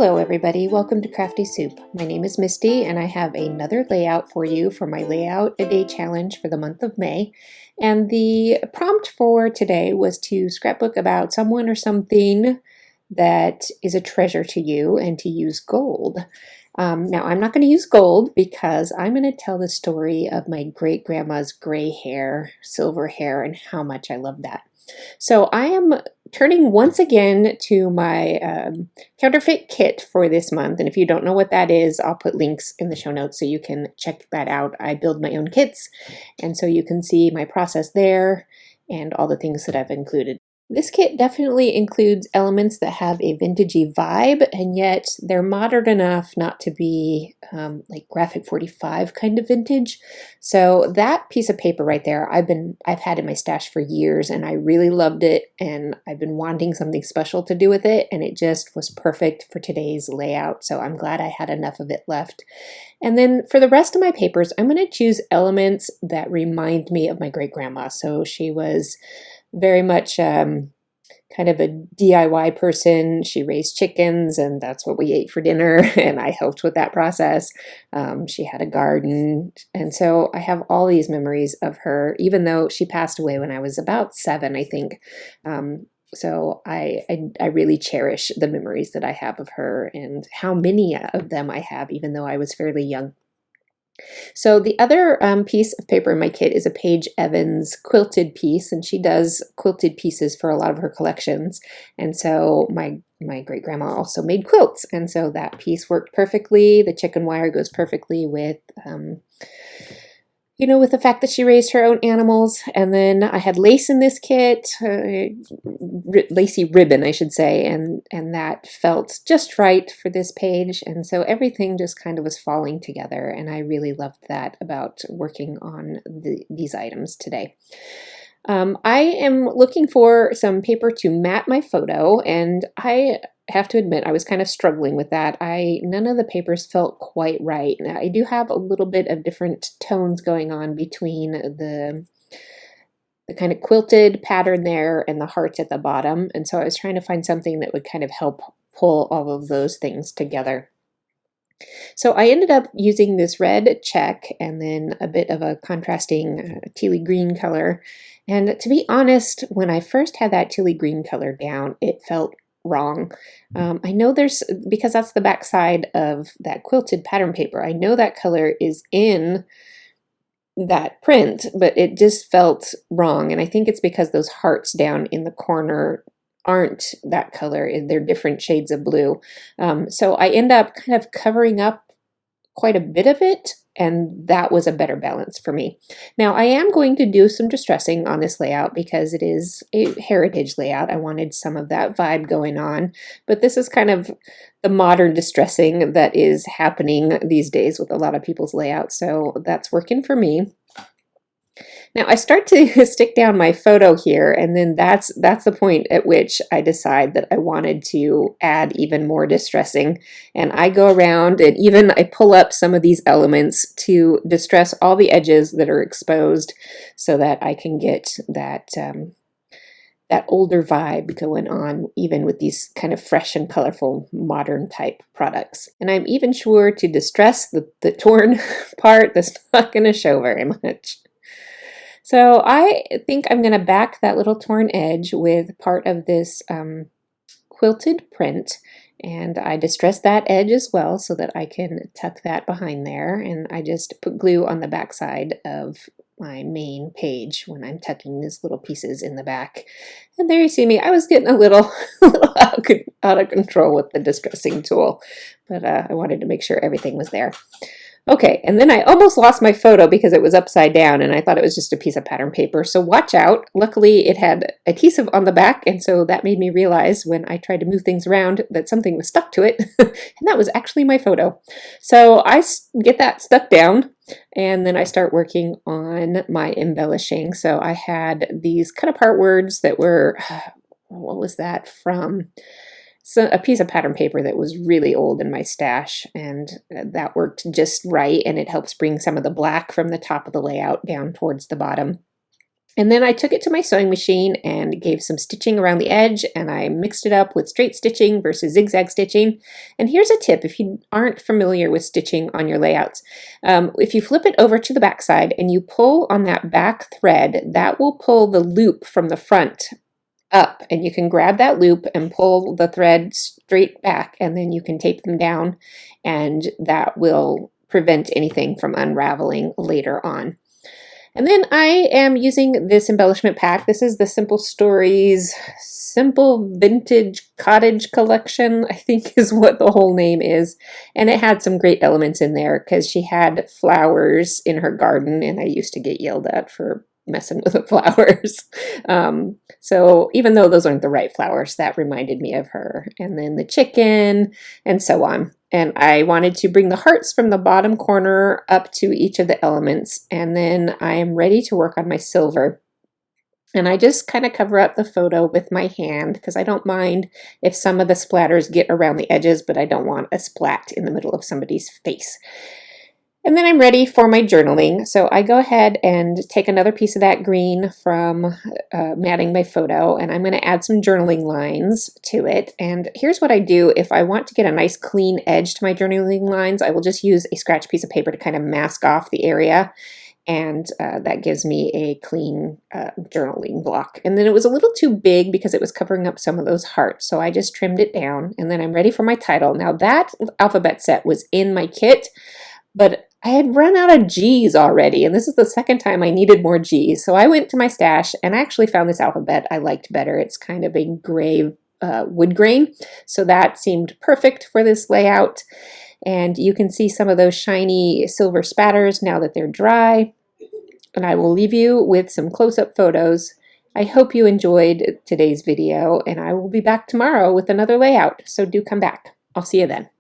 Hello everybody, welcome to Crafty Soup. My name is Misty and I have another layout for you for my Layout a Day challenge for the month of May. And the prompt for today was to scrapbook about someone or something that is a treasure to you and to use gold. Now I'm not going to use gold because I'm going to tell the story of my great-grandma's gray hair, silver hair, and how much I love that. So I am turning once again to my counterfeit kit for this month, and if you don't know what that is, I'll put links in the show notes so you can check that out. I build my own kits, and so you can see my process there and all the things that I've included. This kit definitely includes elements that have a vintagey vibe, and yet they're modern enough not to be like Graphic 45 kind of vintage. So that piece of paper right there, I've had in my stash for years, and I really loved it, and I've been wanting something special to do with it, and it just was perfect for today's layout. So I'm glad I had enough of it left. And then for the rest of my papers, I'm going to choose elements that remind me of my great-grandma. So she was very much kind of a DIY person. She raised chickens and that's what we ate for dinner, and I helped with that process. She had a garden, and so I have all these memories of her, even though she passed away when I was about 7, I think. So I really cherish the memories that I have of her and how many of them I have, even though I was fairly young. So the other piece of paper in my kit is a Paige Evans quilted piece, and she does quilted pieces for a lot of her collections. And so my great-grandma also made quilts, and so that piece worked perfectly. The chicken wire goes perfectly with with the fact that she raised her own animals. And then I had lace in this kit, lacy ribbon, I should say, and that felt just right for this page. And so everything just kind of was falling together, and I really loved that about working on these items today. I am looking for some paper to mat my photo, and I have to admit I was kind of struggling with that. None of the papers felt quite right. Now, I do have a little bit of different tones going on between the kind of quilted pattern there and the hearts at the bottom, and so I was trying to find something that would kind of help pull all of those things together. So I ended up using this red check and then a bit of a contrasting tealy green color. And to be honest, when I first had that tealy green color down, it felt wrong. I know because that's the back side of that quilted pattern paper, I know that color is in that print, but it just felt wrong. And I think it's because those hearts down in the corner aren't that color, they're different shades of blue. So I end up kind of covering up quite a bit of it, and that was a better balance for me. Now I am going to do some distressing on this layout because it is a heritage layout. I wanted some of that vibe going on, but this is kind of the modern distressing that is happening these days with a lot of people's layouts, so that's working for me. Now I start to stick down my photo here, and then that's the point at which I decide that I wanted to add even more distressing. And I go around and even I pull up some of these elements to distress all the edges that are exposed so that I can get that older vibe going on, even with these kind of fresh and colorful modern type products. And I'm even sure to distress the torn part that's not going to show very much. So I think I'm going to back that little torn edge with part of this quilted print, and I distress that edge as well so that I can tuck that behind there, and I just put glue on the back side of my main page when I'm tucking these little pieces in the back. And there you see me. I was getting a little out of control with the distressing tool, but I wanted to make sure everything was there. Okay, and then I almost lost my photo because it was upside down and I thought it was just a piece of pattern paper, so watch out. Luckily it had adhesive on the back, and so that made me realize when I tried to move things around that something was stuck to it, and that was actually my photo. So I get that stuck down, and then I start working on my embellishing. So I had these cut apart words that were, what was that from? So a piece of pattern paper that was really old in my stash, and that worked just right, and it helps bring some of the black from the top of the layout down towards the bottom. And then I took it to my sewing machine and gave some stitching around the edge, and I mixed it up with straight stitching versus zigzag stitching. And here's a tip if you aren't familiar with stitching on your layouts. If you flip it over to the back side and you pull on that back thread, that will pull the loop from the front up, and you can grab that loop and pull the thread straight back, and then you can tape them down, and that will prevent anything from unraveling later on. And then I am using this embellishment pack. This is the Simple Stories Simple Vintage Cottage Collection, I think is what the whole name is. And it had some great elements in there because she had flowers in her garden, and I used to get yelled at for messing with the flowers. So even though those aren't the right flowers, that reminded me of her. And then the chicken and so on. And I wanted to bring the hearts from the bottom corner up to each of the elements. And then I am ready to work on my silver. And I just kind of cover up the photo with my hand because I don't mind if some of the splatters get around the edges, but I don't want a splat in the middle of somebody's face. And then I'm ready for my journaling. So I go ahead and take another piece of that green from matting my photo, and I'm going to add some journaling lines to it. And here's what I do. If I want to get a nice clean edge to my journaling lines, I will just use a scratch piece of paper to kind of mask off the area. And that gives me a clean journaling block. And then it was a little too big because it was covering up some of those hearts. So I just trimmed it down, and then I'm ready for my title. Now that alphabet set was in my kit, but I had run out of G's already, and this is the second time I needed more G's. So I went to my stash and I actually found this alphabet I liked better. It's kind of a gray wood grain, so that seemed perfect for this layout. And you can see some of those shiny silver spatters now that they're dry. And I will leave you with some close-up photos. I hope you enjoyed today's video, and I will be back tomorrow with another layout, so do come back. I'll see you then.